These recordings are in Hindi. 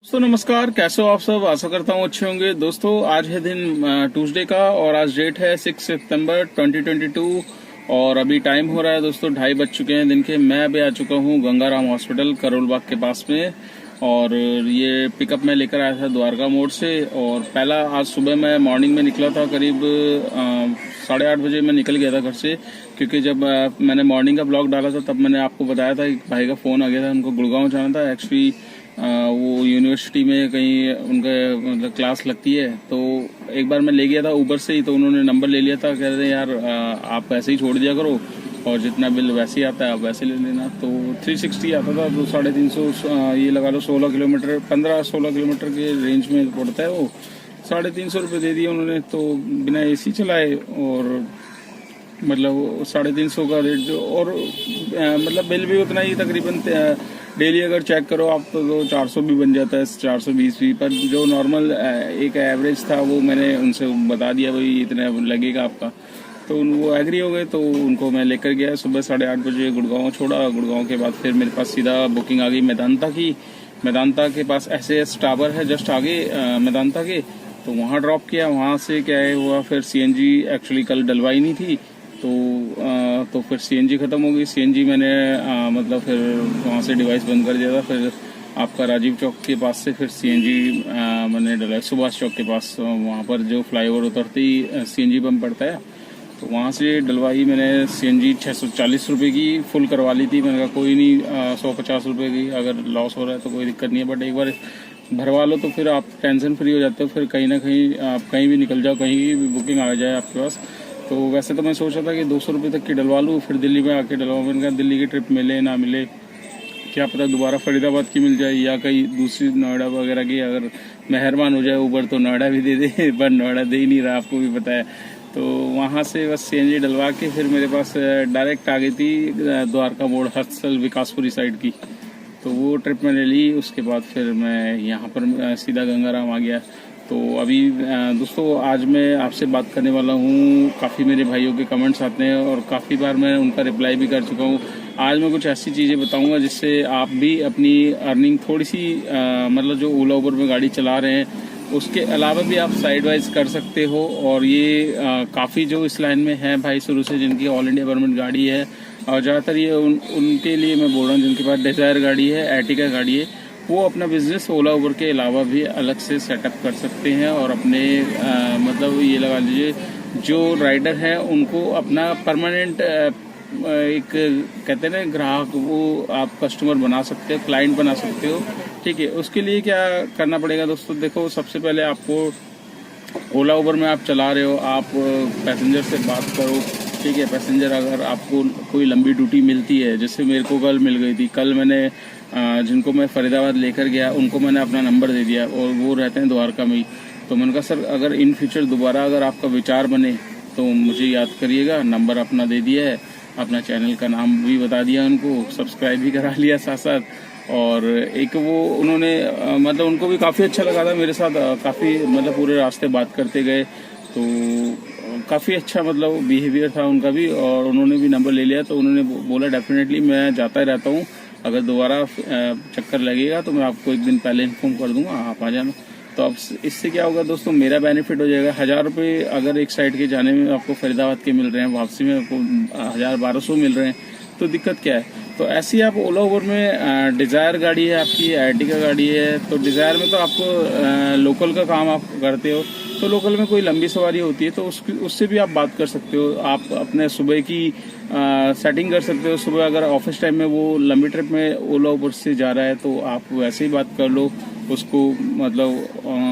दोस्तों नमस्कार, कैसे हो आप सब। आशा करता हूँ अच्छे होंगे। दोस्तों आज है दिन ट्यूसडे का और आज डेट है 6 सितंबर 2022 और अभी टाइम हो रहा है दोस्तों 2:30 बज चुके हैं दिन के। मैं अभी आ चुका हूँ गंगाराम हॉस्पिटल करोल बाग के पास में और ये पिकअप मैं लेकर आया था द्वारका मोड़ से। और पहला आज सुबह मैं मॉर्निंग में निकला था, करीब 8:30 बजे मैं निकल गया था घर से, क्योंकि जब मैंने मॉर्निंग का ब्लॉग डाला था तब मैंने आपको बताया था कि भाई का फोन आ गया था, उनको गुड़गांव जाना था। एक्चुअली वो यूनिवर्सिटी में कहीं उनका मतलब क्लास लगती है, तो एक बार मैं ले गया था ऊबर से ही, तो उन्होंने नंबर ले लिया था। कह रहे यार आप वैसे ही छोड़ दिया करो और जितना बिल वैसे ही आता है आप वैसे ले लेना। तो 360 आता था, तो 350 ये लगा लो 16 किलोमीटर 15-16 किलोमीटर के रेंज में पड़ता है वो। 350 रुपये दे दिए उन्होंने, तो बिना एसी चलाए और मतलब 350 का रेट जो, और मतलब बिल भी उतना ही तकरीबन डेली अगर चेक करो आप तो 400 भी बन जाता है, 420 भी। पर जो नॉर्मल एक एवरेज था वो मैंने उनसे बता दिया भाई इतना लगेगा आपका, तो वो एग्री हो गए। तो उनको मैं लेकर गया सुबह 8:30 बजे गुड़गांव छोड़ा। गुड़गांव के बाद फिर मेरे पास सीधा बुकिंग आ गई मेदांता की। मेदांता के पास SAS टावर है जस्ट आगे मेदांता के, तो वहाँ ड्रॉप किया। वहाँ से क्या है हुआ, फिर CNG एक्चुअली कल डलवाई नहीं थी, तो फिर CNG खत्म हो गई। CNG मैंने मतलब फिर वहाँ से डिवाइस बंद कर दिया था। फिर आपका राजीव चौक के पास से फिर CNG मैंने डलवाई सुभाष चौक के पास, वहाँ पर जो फ्लाईओवर उतरते ही CNG पंप पड़ता है, तो वहाँ से डलवाई मैंने। CNG 640 रुपये की फुल करवा ली थी। मैंने कहा कोई नहीं 150 रुपये की अगर लॉस हो रहा है तो कोई दिक्कत नहीं है, बट एक बार भरवा लो तो फिर आप टेंशन फ्री हो जाते हो। फिर कहीं ना कहीं आप कहीं भी निकल जाओ, कहीं भी बुकिंग आ जाए आपके पास। तो वैसे तो मैं सोचा था कि 200 रुपये तक की डलवा लूँ, फिर दिल्ली में आके डलवाऊँ। मैंने कहा दिल्ली की ट्रिप मिले ना मिले, क्या पता दोबारा फरीदाबाद की मिल जाए या कहीं दूसरी नोएडा वगैरह की। अगर मेहरबान हो जाए ऊबर तो नोएडा भी दे दे, पर नोएडा दे ही नहीं रहा, आपको भी पता है। तो वहाँ से बस CNG डलवा के फिर मेरे पास डायरेक्ट आ गई थी द्वारका मोड़ हर्षल विकासपुरी साइड की, तो वो ट्रिप मैंने ली। उसके बाद फिर मैं यहाँ पर सीधा गंगाराम आ गया। तो अभी दोस्तों आज मैं आपसे बात करने वाला हूँ। काफ़ी मेरे भाइयों के कमेंट्स आते हैं और काफ़ी बार मैं उनका रिप्लाई भी कर चुका हूँ। आज मैं कुछ ऐसी चीज़ें बताऊँगा जिससे आप भी अपनी अर्निंग थोड़ी सी मतलब जो ओला उबर में गाड़ी चला रहे हैं उसके अलावा भी आप साइड वाइज कर सकते हो। और ये काफ़ी जो इस लाइन में है भाई शुरू से, जिनकी ऑल इंडिया परमिट गाड़ी है, और ज़्यादातर ये उनके लिए मैं बोल रहा हूँ जिनके पास डिज़ायर गाड़ी है, एर्टिगा गाड़ी है, वो अपना बिजनेस ओला उबर के अलावा भी अलग से सेटअप कर सकते हैं। और अपने मतलब ये लगा लीजिए जो राइडर हैं उनको अपना परमानेंट एक कहते हैं ना ग्राहक, वो आप कस्टमर बना सकते हो, क्लाइंट बना सकते हो। ठीक है, उसके लिए क्या करना पड़ेगा दोस्तों, देखो सबसे पहले आपको ओला उबर में आप चला रहे हो, आप पैसेंजर से बात करो। ठीक है, पैसेंजर अगर आपको कोई लंबी ड्यूटी मिलती है, जैसे मेरे को कल मिल गई थी। कल मैंने जिनको मैं फरीदाबाद लेकर गया उनको मैंने अपना नंबर दे दिया और वो रहते हैं द्वारका में ही। तो मैंने कहा सर अगर इन फ्यूचर दोबारा अगर आपका विचार बने तो मुझे याद करिएगा। नंबर अपना दे दिया है, अपना चैनल का नाम भी बता दिया, उनको सब्सक्राइब भी करा लिया साथ साथ। और एक वो उन्होंने मतलब उनको भी काफ़ी अच्छा लगा था मेरे साथ, काफ़ी मतलब पूरे रास्ते बात करते गए, तो काफ़ी अच्छा मतलब बिहेवियर था उनका भी। और उन्होंने भी नंबर ले लिया, तो उन्होंने बोला डेफिनेटली मैं जाता ही रहता हूँ, अगर दोबारा चक्कर लगेगा तो मैं आपको एक दिन पहले इन्फॉर्म कर दूंगा, आप आ जाना। तो अब इससे क्या होगा दोस्तों, मेरा बेनिफिट हो जाएगा। 1000 रुपये अगर एक साइड के जाने में आपको फरीदाबाद के मिल रहे हैं, वापसी में आपको 1000-1200 मिल रहे हैं, तो दिक्कत क्या है। तो ऐसे ही आप ओला उबर में डिज़ायर गाड़ी है आपकी, एर्टिगा गाड़ी है, तो डिज़ायर में तो आपको लोकल का काम आप करते हो, तो लोकल में कोई लंबी सवारी होती है तो उससे भी आप बात कर सकते हो। आप अपने सुबह की सेटिंग कर सकते हो। सुबह अगर ऑफिस टाइम में वो लंबी ट्रिप में ओला उबर से जा रहा है तो आप वैसे ही बात कर लो उसको, मतलब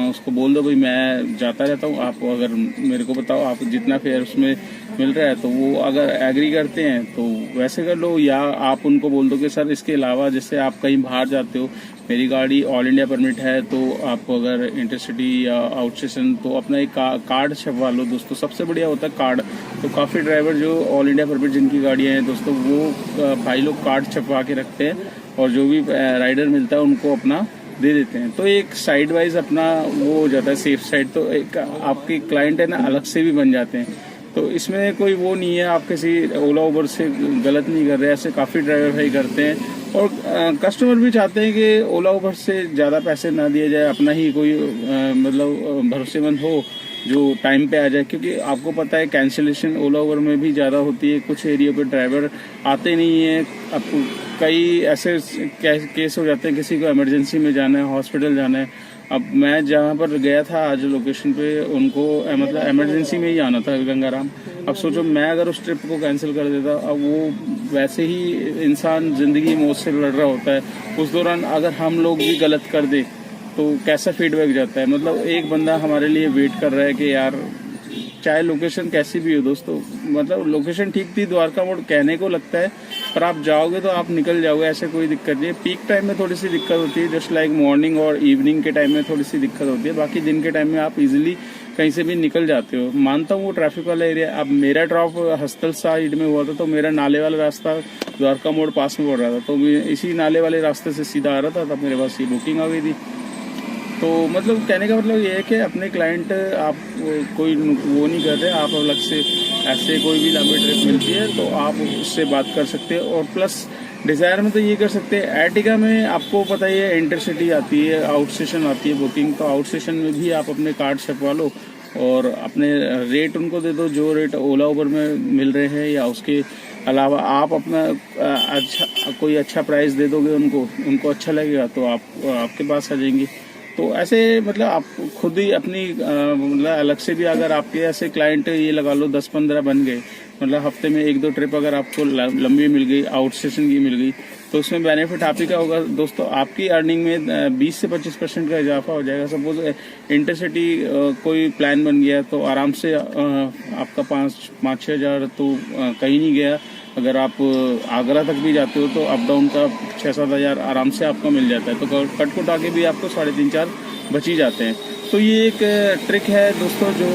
उसको बोल दो भाई मैं जाता रहता हूँ, आप अगर मेरे को बताओ आप जितना फेयर उसमें मिल रहा है, तो वो अगर एग्री करते हैं तो वैसे कर लो। या आप उनको बोल दो कि सर इसके अलावा जैसे आप कहीं बाहर जाते हो, मेरी गाड़ी ऑल इंडिया परमिट है, तो आपको अगर इंटरसिटी या आउट स्टेशन तो अपना एक कार्ड छपवा लो दोस्तों, सबसे बढ़िया होता है कार्ड। तो काफ़ी ड्राइवर जो ऑल इंडिया परमिट जिनकी गाड़ियाँ हैं दोस्तों, वो भाई लोग कार्ड छपवा के रखते हैं और जो भी राइडर मिलता है उनको अपना दे देते हैं। तो एक साइड वाइज अपना वो हो जाता है सेफ साइड, तो एक आपके क्लाइंट है ना अलग से भी बन जाते हैं। तो इसमें कोई वो नहीं है, आप किसी ओला उबर से गलत नहीं कर रहे, ऐसे काफ़ी ड्राइवर भाई करते हैं। और कस्टमर भी चाहते हैं कि ओला उबर से ज़्यादा पैसे ना दिए जाए, अपना ही कोई मतलब भरोसेमंद हो जो टाइम पे आ जाए, क्योंकि आपको पता है कैंसिलेशन ओला उबर में भी ज़्यादा होती है। कुछ एरिया पे ड्राइवर आते नहीं है। अब कई ऐसे केस हो जाते हैं, किसी को इमरजेंसी में जाना है, हॉस्पिटल जाना है। अब मैं जहाँ पर गया था आज लोकेशन पे, उनको मतलब इमरजेंसी में ही आना था गंगाराम। अब सोचो मैं अगर उस ट्रिप को कैंसिल कर देता, अब वो वैसे ही इंसान जिंदगी मौत से लड़ रहा होता है, उस दौरान अगर हम लोग भी गलत कर दे तो कैसा फीडबैक जाता है। मतलब एक बंदा हमारे लिए वेट कर रहा है कि यार, चाहे लोकेशन कैसी भी हो दोस्तों, मतलब लोकेशन ठीक थी, द्वारका मोड़ कहने को लगता है, पर आप जाओगे तो आप निकल जाओगे, ऐसे कोई दिक्कत नहीं है। पीक टाइम में थोड़ी सी दिक्कत होती है, जस्ट लाइक मॉर्निंग और इवनिंग के टाइम में थोड़ी सी दिक्कत होती है, बाकी दिन के टाइम में आप इजीली कहीं से भी निकल जाते हो। मानता हूँ वो ट्रैफिक वाला एरिया। अब मेरा ड्रॉप हस्तल साइड में हुआ था, तो मेरा नाले वाला रास्ता द्वारका मोड़ पास में पड़ रहा था, तो मैं इसी नाले वाले रास्ते से सीधा आ रहा था, तब मेरे पास ये बुकिंग आ गई थी। तो मतलब कहने का मतलब ये है कि अपने क्लाइंट आप कोई वो नहीं कर रहे, आप अलग से ऐसे कोई भी लंबी ट्रिप मिलती है तो आप उससे बात कर सकते हैं। और प्लस डिज़ायर में तो ये कर सकते हैं। एर्टिगा में आपको पता ही है इंटरसिटी आती है, आउट स्टेशन आती है बुकिंग, तो आउट स्टेशन में भी आप अपने कार्ड छपवा लो और अपने रेट उनको दे दो जो रेट ओला उबर में मिल रहे हैं, या उसके अलावा आप अपना अच्छा कोई अच्छा प्राइस दे दोगे उनको अच्छा लगेगा तो आप आपके पास आ जाएंगे। तो ऐसे मतलब आप खुद ही अपनी मतलब अलग से भी अगर आपके ऐसे क्लाइंट ये लगा लो 10-15 बन गए, मतलब हफ्ते में 1-2 ट्रिप अगर आपको लंबी मिल गई, आउट स्टेशन की मिल गई, तो उसमें बेनिफिट आप ही का होगा दोस्तों। आपकी अर्निंग में 20 से 25% का इजाफा हो जाएगा। सपोज इंटरसिटी कोई प्लान बन गया तो आराम से आपका 5-6 हज़ार तो कहीं नहीं गया। अगर आप आगरा तक भी जाते हो तो अप डाउन का 6-7 हज़ार आराम से आपको मिल जाता है, तो कट कुट आके भी आपको 3.5-4 बच ही जाते हैं। तो ये एक ट्रिक है दोस्तों जो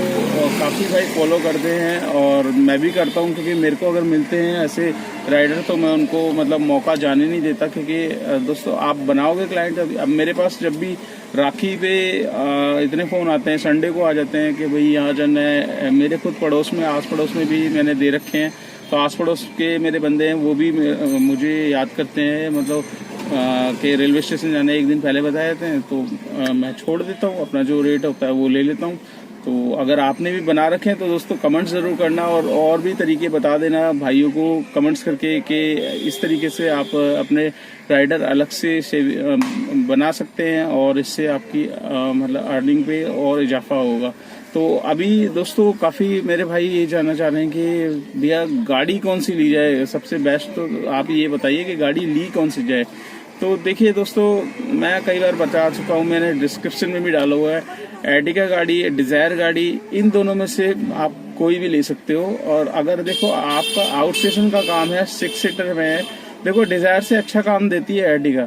काफ़ी भाई फॉलो करते हैं, और मैं भी करता हूँ, क्योंकि मेरे को अगर मिलते हैं ऐसे राइडर तो मैं उनको मतलब मौका जाने नहीं देता। क्योंकि दोस्तों आप बनाओगे क्लाइंट, अब मेरे पास जब भी राखी पे इतने फ़ोन आते हैं, संडे को आ जाते हैं कि भाई यहाँ जाना है। मेरे खुद पड़ोस में, आस पड़ोस में भी मैंने दे रखे हैं, तो आस पड़ोस के मेरे बंदे हैं वो भी मुझे याद करते हैं, मतलब कि रेलवे स्टेशन जाने एक दिन पहले बता देते हैं, तो मैं छोड़ देता हूँ, अपना जो रेट होता है वो ले लेता हूँ। तो अगर आपने भी बना रखे हैं तो दोस्तों कमेंट्स ज़रूर करना, और भी तरीके बता देना भाइयों को कमेंट्स करके कि इस तरीके से आप अपने राइडर अलग से बना सकते हैं, और इससे आपकी मतलब अर्निंग पे और इजाफा होगा। तो अभी दोस्तों काफ़ी मेरे भाई ये जानना चाह रहे हैं कि भैया गाड़ी कौन सी ली जाए सबसे बेस्ट, तो आप ये बताइए कि गाड़ी ली कौन सी जाए। तो देखिए दोस्तों, मैं कई बार बता चुका हूँ, मैंने डिस्क्रिप्शन में भी डाला हुआ है, एर्टिगा गाड़ी, डिज़ायर गाड़ी, इन दोनों में से आप कोई भी ले सकते हो। और अगर देखो आपका आउट स्टेशन का काम है, 6 सीटर में है, देखो डिज़ायर से अच्छा काम देती है एर्टिगा,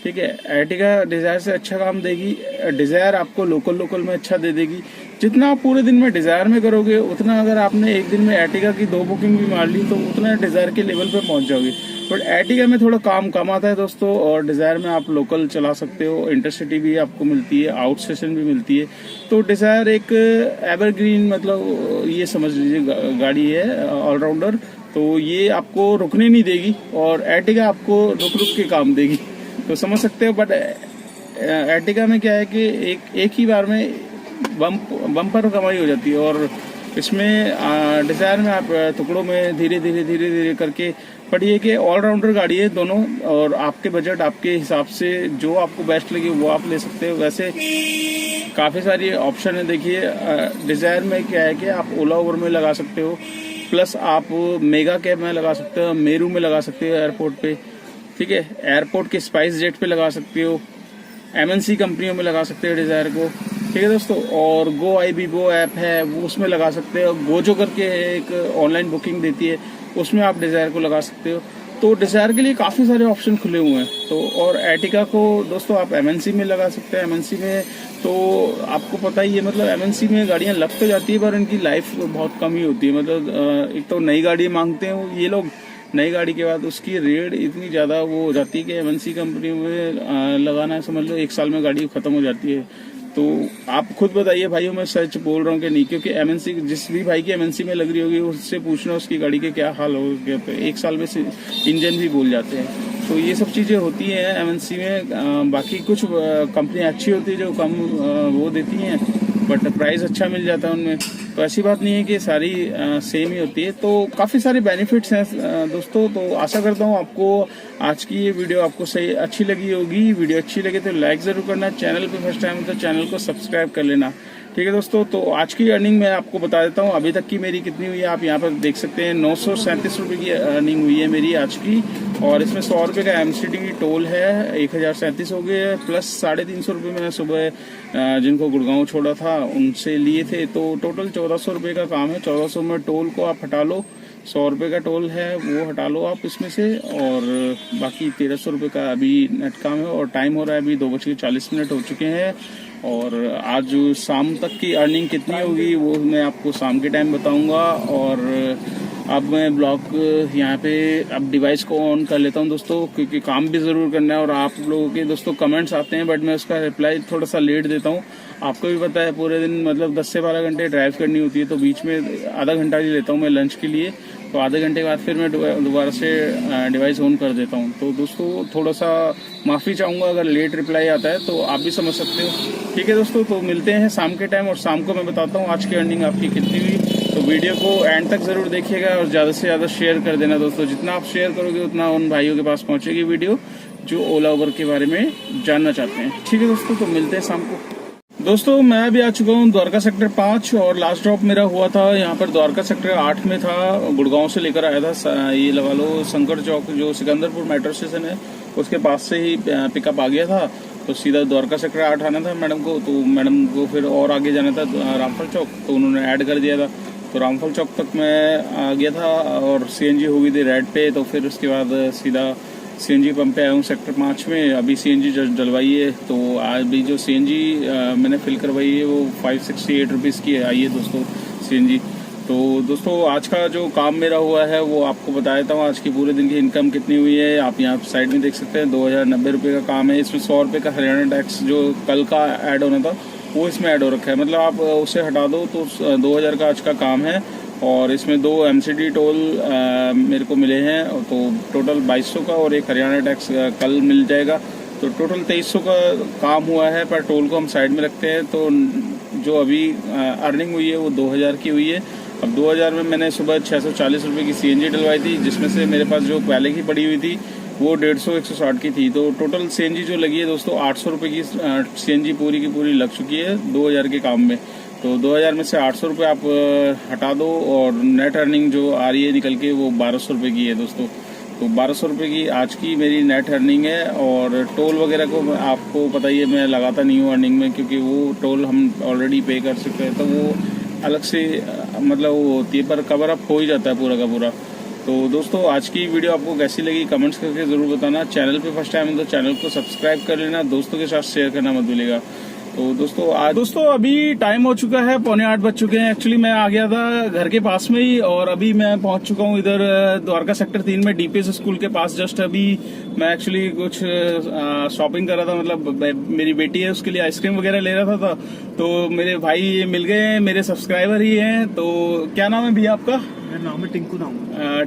ठीक है। एर्टिगा डिज़ायर से अच्छा काम देगी, डिज़ायर आपको लोकल में अच्छा दे देगी। जितना आप पूरे दिन में डिज़ायर में करोगे, उतना अगर आपने एक दिन में एर्टिगा की 2 बुकिंग भी मार ली तो उतना डिज़ायर के लेवल पे पहुंच जाओगे। बट एर्टिगा में थोड़ा काम कम आता है दोस्तों, और डिज़ायर में आप लोकल चला सकते हो, इंटरसिटी भी आपको मिलती है, आउट स्टेशन भी मिलती है। तो डिज़ायर एक एवरग्रीन मतलब ये समझ लीजिए गाड़ी है, ऑलराउंडर, तो ये आपको रुकने नहीं देगी, और एर्टिगा आपको रुक के काम देगी, तो समझ सकते हो। बट एर्टिगा में क्या है कि एक ही बार में बम्पर कमाई हो जाती है, और इसमें डिज़ायर में आप टुकड़ों में धीरे धीरे करके, बट ये कि ऑलराउंडर गाड़ी है दोनों, और आपके बजट आपके हिसाब से जो आपको बेस्ट लगे वो आप ले सकते हो। वैसे काफ़ी सारी ऑप्शन है। देखिए डिज़ायर में क्या है कि आप ओला उबर में लगा सकते हो, प्लस आप मेगा कैब में लगा सकते हो, मेरू में लगा सकते हो एयरपोर्ट पे, ठीक है, एयरपोर्ट के स्पाइस जेट पे लगा सकते हो, MNC कंपनियों में लगा सकते हो डिज़ायर को, ठीक है दोस्तों। और गो IBGO ऐप है वो उसमें लगा सकते हो, गोजो करके एक ऑनलाइन बुकिंग देती है, उसमें आप डिज़ायर को लगा सकते हो। तो डिज़ायर के लिए काफ़ी सारे ऑप्शन खुले हुए हैं। तो और एर्टिगा को दोस्तों आप MNC में लगा सकते हैं। MNC में तो आपको पता ही है, मतलब MNC में गाड़ियाँ लग तो जाती है पर इनकी लाइफ बहुत कम ही होती है। मतलब एक तो नई गाड़ी मांगते हैं ये लोग, नई गाड़ी के बाद उसकी रेट इतनी ज़्यादा वो हो जाती है कि MNC कंपनी में लगाना है, समझ लो 1 साल में गाड़ी ख़त्म हो जाती है। तो आप खुद बताइए भाइयों, मैं सच बोल रहा हूँ कि नहीं, क्योंकि एमएनसी जिस भी भाई की एमएनसी में लग रही होगी उससे पूछना उसकी गाड़ी के क्या हाल हो गया, तो 1 साल में इंजन भी भूल जाते हैं। तो ये सब चीज़ें होती हैं एमएनसी में। बाकी कुछ कंपनियाँ अच्छी होती है जो कम वो देती हैं, बट प्राइस अच्छा मिल जाता है उनमें। तो ऐसी बात नहीं है कि सारी सेम ही होती है। तो काफ़ी सारे बेनिफिट्स हैं दोस्तों। तो आशा करता हूँ आपको आज की ये वीडियो आपको सही अच्छी लगी होगी। वीडियो अच्छी लगे तो लाइक ज़रूर करना, चैनल पे फर्स्ट टाइम तो चैनल को सब्सक्राइब कर लेना, ठीक है दोस्तों। तो आज की अर्निंग मैं आपको बता देता हूँ अभी तक की मेरी कितनी हुई है। आप यहाँ पर देख सकते हैं 937 रुपये की अर्निंग हुई है मेरी आज की, और इसमें 100 रुपये का एमसीडी टोल है, 1037 हो गए, प्लस 350 रुपये मैंने सुबह जिनको गुड़गांव छोड़ा था उनसे लिए थे। तो टोटल 1400 रुपये का काम है। 1400 में टोल को आप हटा लो, 100 रुपये का टोल है वो हटा लो आप इसमें से, और बाकी 1300 रुपये का अभी नेट काम है। और टाइम हो रहा है अभी 2:40 हो चुके हैं। और आज शाम तक की अर्निंग कितनी होगी वो मैं आपको शाम के टाइम बताऊंगा। और अब मैं ब्लॉग यहाँ पे अब डिवाइस को ऑन कर लेता हूँ दोस्तों, क्योंकि काम भी ज़रूर करना है। और आप लोगों के दोस्तों कमेंट्स आते हैं, बट मैं उसका रिप्लाई थोड़ा सा लेट देता हूँ। आपको भी पता है पूरे दिन मतलब 10 से 12 घंटे ड्राइव करनी होती है, तो बीच में आधा घंटा ही लेता हूँ मैं लंच के लिए। तो आधे घंटे के बाद फिर मैं दोबारा से डिवाइस ऑन कर देता हूँ। तो दोस्तों थोड़ा सा माफ़ी चाहूँगा अगर लेट रिप्लाई आता है, तो आप भी समझ सकते हो, ठीक है दोस्तों। तो मिलते हैं शाम के टाइम, और शाम को मैं बताता हूँ आज की अर्निंग आपकी कितनी हुई। तो वीडियो को एंड तक ज़रूर देखिएगा और ज़्यादा से ज़्यादा शेयर कर देना दोस्तों। जितना आप शेयर करोगे उतना उन भाइयों के पास पहुँचेगी वीडियो जो ओला उबर के बारे में जानना चाहते हैं, ठीक है दोस्तों। तो मिलते हैं शाम को दोस्तों। मैं अभी आ चुका हूँ द्वारका सेक्टर 5, और लास्ट ड्रॉप मेरा हुआ था यहाँ पर द्वारका सेक्टर 8 में था। गुड़गांव से लेकर आया था, ये लगा लो शंकर चौक जो सिकंदरपुर मेट्रो स्टेशन है उसके पास से ही पिकअप आ गया था। तो सीधा द्वारका सेक्टर 8 आना था मैडम को, तो मैडम को फिर और आगे जाना था रामफल चौक, तो उन्होंने ऐड कर दिया था। तो रामफल चौक तक मैं आ गया था, और सीएनजी हो गई थी रेड पे। तो फिर उसके बाद सीधा सीएनजी पंप पे आया हूँ सेक्टर 5 में। अभी सीएनजी डलवाई है, तो आज भी जो सीएनजी मैंने फिल करवाई है वो 568 रुपीज़ की आई है दोस्तों सीएनजी। तो दोस्तों आज का जो काम मेरा हुआ है वो आपको बता देता हूँ। आज की पूरे दिन की इनकम कितनी हुई है आप यहाँ साइड में देख सकते हैं। 2090 रुपये का काम है। इसमें 100 रुपये का हरियाणा टैक्स जो कल का ऐड होना था वो इसमें ऐड हो रखा है, मतलब आप उसे हटा दो तो 2000 का आज का काम है। और इसमें 2 एमसीडी टोल मेरे को मिले हैं, तो टोटल 2200 का, और एक हरियाणा टैक्स कल मिल जाएगा। तो टोटल 2300 का काम हुआ है, पर टोल को हम साइड में रखते हैं। तो जो अभी अर्निंग हुई है वो 2000 की हुई है। अब 2000 में मैंने सुबह 640 रुपये की सीएनजी डलवाई थी, जिसमें से मेरे पास जो पहले की पड़ी हुई थी वो 150-160 की थी। तो टोटल सीएनजी जो लगी है दोस्तों 800 रुपये की सीएनजी पूरी की पूरी लग चुकी है 2000 के काम में। तो 2000 में से 800 रुपये आप हटा दो, और नेट अर्निंग जो आ रही है निकल के वो 1200 रुपये की है दोस्तों। तो 1200 रुपये की आज की मेरी नेट अर्निंग है। और टोल वगैरह को आपको पता ही है मैं लगाता नहीं हूँ अर्निंग में, क्योंकि वो टोल हम ऑलरेडी पे कर चुके हैं, तो वो अलग से मतलब वो होती है, पर कवर अप हो ही जाता है पूरा का पूरा। तो दोस्तों आज की वीडियो आपको कैसी लगी कमेंट्स करके ज़रूर बताना। चैनल पे फर्स्ट टाइम है तो चैनल को सब्सक्राइब कर लेना, दोस्तों के साथ शेयर करना मत भूलिएगा। तो दोस्तों अभी टाइम हो चुका है, 7:45 बज चुके हैं। एक्चुअली मैं आ गया था घर के पास में ही, और अभी मैं पहुंच चुका हूं इधर द्वारका सेक्टर 3 में डीपीएस स्कूल के पास। जस्ट अभी मैं एक्चुअली कुछ शॉपिंग कर रहा था, मतलब मेरी बेटी है उसके लिए आइसक्रीम वगैरह ले रहा था। तो मेरे भाई ये मिल गए, मेरे सब्सक्राइबर ही हैं। तो क्या नाम है भैया आपका? मेरा नाम है टिंकू।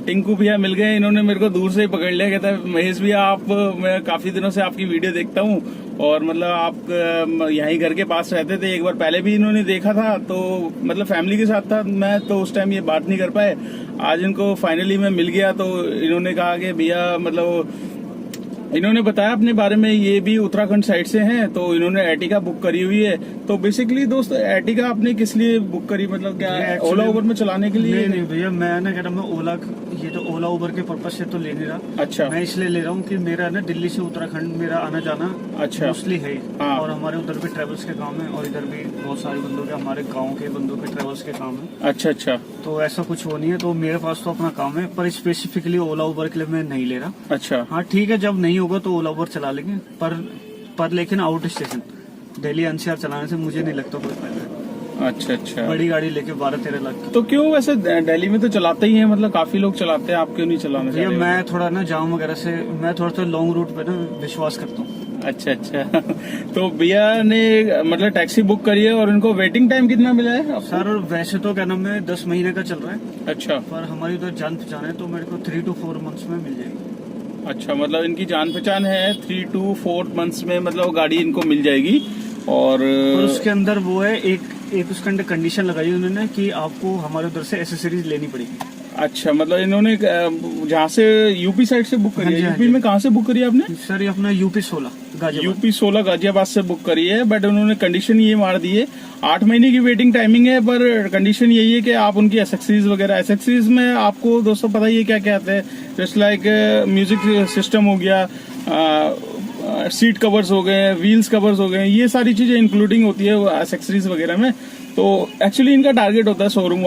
टिंकू भैया मिल गए। इन्होंने मेरे को दूर से ही पकड़ लिया, कहता है महेश भैया आप, मैं काफी दिनों से आपकी वीडियो देखता हूँ, और मतलब आप यहीं घर के पास रहते थे। एक बार पहले भी इन्होंने देखा था, तो मतलब फैमिली के साथ था मैं, तो उस टाइम ये बात नहीं कर पाए। आज इनको फाइनली मैं मिल गया, तो इन्होंने कहा कि भैया मतलब इन्होंने बताया अपने बारे में, ये भी उत्तराखंड साइड से हैं, तो इन्होंने एर्टिगा बुक करी हुई है। तो बेसिकली दोस्त एर्टिगा आपने किस लिए बुक करी, मतलब क्या ओला उबर में चलाने के लिए? नहीं भैया, मैं ना कह रहा मैं ओला, ये तो ओला उबर के पर्पज से तो ले नहीं रहा। अच्छा। मैं इसलिए ले रहा हूँ कि मेरा ना दिल्ली से उत्तराखंड मेरा आना जाना अच्छा मोस्टली है। हाँ। और हमारे उधर भी ट्रेवल्स के काम है, और इधर भी बहुत सारे बंदों के, हमारे गाँव के बंदों के ट्रेवल्स के काम है। अच्छा। तो ऐसा कुछ वो नहीं है, तो मेरे पास तो अपना काम है, पर स्पेसिफिकली ओला उबर के लिए मैं नहीं ले रहा। अच्छा हाँ ठीक है, जब नहीं होगा तो ओला उबर चला लेंगे, पर लेकिन आउट स्टेशन दिल्ली एनसीआर चलाने से मुझे नहीं लगता कोई फायदा है। अच्छा। बड़ी गाड़ी लेके 12-13 लाख। तो क्यों वैसे दिल्ली में तो चलाते ही हैं, मतलब काफी लोग चलाते हैं, आप क्यों नहीं चलाना चाहते? मैं थोड़ा ना जाम वगैरह से मैं थोड़ा सा लॉन्ग रूट पे ना विश्वास करता हूँ। अच्छा अच्छा। तो भैया ने मतलब टैक्सी बुक करी है और इनको वेटिंग टाइम कितना मिला है आपको? सर वैसे तो क्या नाम है 10 महीने का चल रहा है, अच्छा पर हमारी उधर जान पहचान है तो मेरे को 3 to 4 मंथ्स में मिल जाएगी। अच्छा, मतलब इनकी जान पहचान है, 3 to 4 मंथ्स में मतलब गाड़ी इनको मिल जाएगी। और उसके अंदर वो है एक उसके अंदर कंडीशन लगाई है उन्होंने कि आपको हमारे उधर से एसेसरीज लेनी पड़ेगी। अच्छा, मतलब इन्होंने जहाँ से यूपी साइड से बुक करी हाँ है, जी, हाँ यूपी जी। में कहाँ से बुक करी है आपने? सर ये अपना यूपी 16 गाजियाबाद। यूपी 16 गाजियाबाद से बुक करी है, बट उन्होंने कंडीशन ये मार दी है, 8 महीने की वेटिंग टाइमिंग है, पर कंडीशन यही है कि आप उनकी एसेसरीज वगैरह, एसेसरीज में आपको दोस्तों पता ही है क्या क्या आते हैं, जस्ट लाइक म्यूजिक सिस्टम हो गया, सीट कवर्स हो गए, व्हील्स कवर्स हो गए, ये सारी चीजें इंक्लूडिंग होती है एसेसरीज वगैरह में। तो एक्चुअली इनका टारगेट होता है शोरूम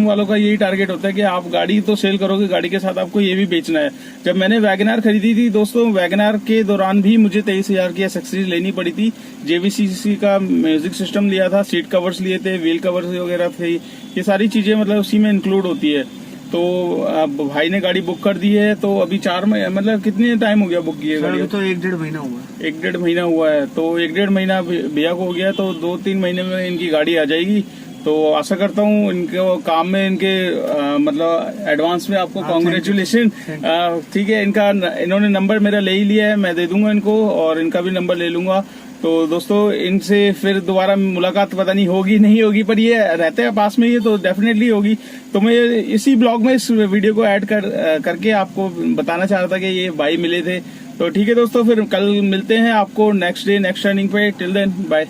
वालों का यही टारगेट होता है कि आप गाड़ी तो सेल करोगे, गाड़ी के साथ आपको ये भी बेचना है। जब मैंने वैगनआर खरीदी थी दोस्तों, वैगनआर के दौरान भी मुझे 23,000 की एसेसरीज लेनी पड़ी थी। JVCC का म्यूजिक सिस्टम लिया था, सीट कवर्स लिए थे, व्हील कवर्स वगैरह थे, ये सारी चीजें मतलब उसी में इंक्लूड होती है। तो अब भाई ने गाड़ी बुक कर दी है, तो अभी 4 महीने मतलब कितने टाइम हो गया बुक किए सर गाड़ी? अभी तो 1-1.5 महीना हुआ है। 1-1.5 महीना हुआ है, तो 1-1.5 महीना भैया को हो गया, तो 2-3 महीने में इनकी गाड़ी आ जाएगी। तो आशा करता हूँ इनके काम में इनके मतलब एडवांस में आपको कॉन्ग्रेचुलेशन। ठीक है, इन्होंने नंबर मेरा ले ही लिया है, मैं दे दूंगा इनको, और इनका भी नंबर ले लूंगा। तो दोस्तों इनसे फिर दोबारा मुलाकात पता नहीं होगी नहीं होगी, पर ये रहते हैं पास में, ये तो डेफिनेटली होगी। तो मैं इसी ब्लॉग में इस वीडियो को ऐड करके आपको बताना चाह रहा था कि ये भाई मिले थे। तो ठीक है दोस्तों, फिर कल मिलते हैं आपको नेक्स्ट डे नेक्स्ट टर्निंग पे। Till then bye.